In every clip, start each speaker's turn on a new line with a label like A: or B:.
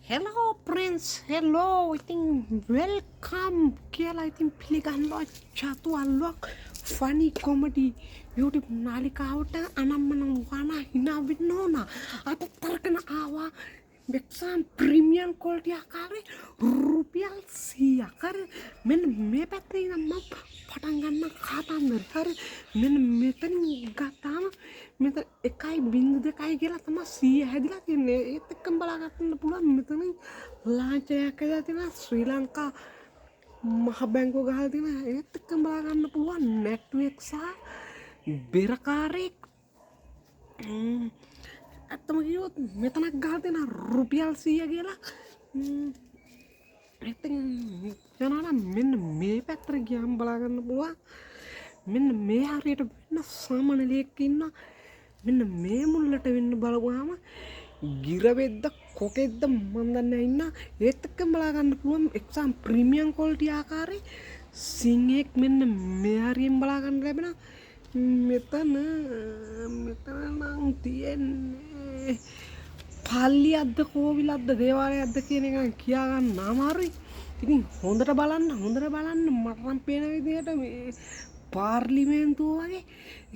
A: Hello friends, hello. ඉතින් welcome කියලා ඉතින් පිළිගන්නවා චතුවල්වක් funny comedy YouTube නාලිකාවට අනම්මනම් වනා hina වෙන්න ඕන. අද තරකන ආවා exam premium quality ආකාරයේ රුපියල් 100ක්. හරි මෙන්න මේ පැත්තේ ඉඳන් මම පටන් ගන්න කාටන්දර. හරි මෙන්න මෙතනින් ගත්තාම මෙතන 1.2 කියලා තමයි 100 හැදිලා තියන්නේ. ඒත් එක්කම බලා ගන්න පුළුවන් මෙතනින් ලාංඡනයක් හදලා තියෙනවා ශ්‍රී ලංකා මහ බැංකුව ගහලා තියෙනවා. ඒත් එක්කම බලා ගන්න පුළුවන් network සහ බෙරකාරයෙක් ඇත්තම කිව්වොත් මෙතනක් ගහලා තියෙන රුපියල් 100 කියලා. ඉතින් යනවා මෙන්න මේ පැත්තට ගියාම බලා ගන්න පුළුවන්. මෙන්න මේ හරියට වෙන්න සාමාන්‍යලයක් ඉන්නවා. මෙන්න මේ මුල්ලට වෙන්න බලුවාම ගිරවෙද්ද කොකෙද්ද මන් දන්නේ ඉන්න. ඒත් එක්කම බලා ගන්න පුළුවන් exam premium quality ආකාරයේ සිංහෙක් මෙන්න මේ හරියෙන් බලා ගන්න ලැබෙනවා. මෙතන නම් තියෙන්නේ පල්ලියක්ද කෝවිලක්ද දේවාලයක්ද කියන එක කියා ගන්න අමාරුයි. ඉතින් හොඳට බලන්න මට නම් පේන විදිහට මේ පාර්ලිමේන්තුව වගේ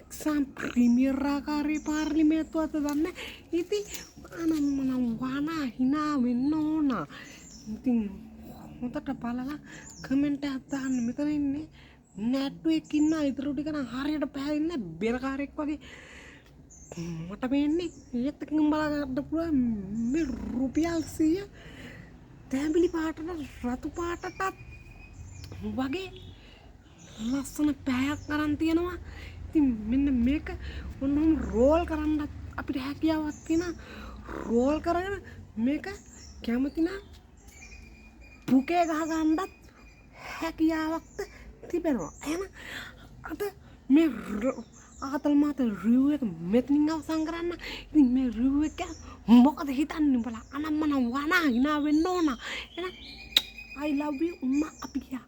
A: එක්සාම් ප්‍රීමියර් ආකාරයේ පාර්ලිමේන්තුවක්ද දන්නේ. ඉතින් අනම්මනම් වනා hina වෙන්න ඕන. ඉතින් හොඳට බලලා කමෙන්ට් එකක් දාන්න. මෙතන ඉන්නේ network ඉන්න ඉතුරු ටික නම් හරියට පැහැදින්නේ බෙරකාරයෙක් වගේ මට පේන්නේ. ඒත් එකකින් බලා ගන්න පුළුවන් මේ රුපියල් 100 තැඹිලි පාටට රතු පාටටත් වගේ ලස්සන පැයක් අරන් තියෙනවා. ඉතින් මෙන්න මේක ඔන්නම රෝල් කරන්න අපිට හැකියාවක් තියෙන රෝල් කරගෙන මේක කැමති නම් පුකේ ගහ ගන්නත් හැකියාවක් තිබෙනවා. එහෙනම් අද මේ ආතල් මාතල් රිව් එක මෙතනින් අවසන් කරන්න. ඉතින් මේ රිව් එක මොකද හිතන්නේ බලන්න. අනම්මනම් වනා hina වෙන්න ඕන. එහෙනම් I love you. අපි ගියා.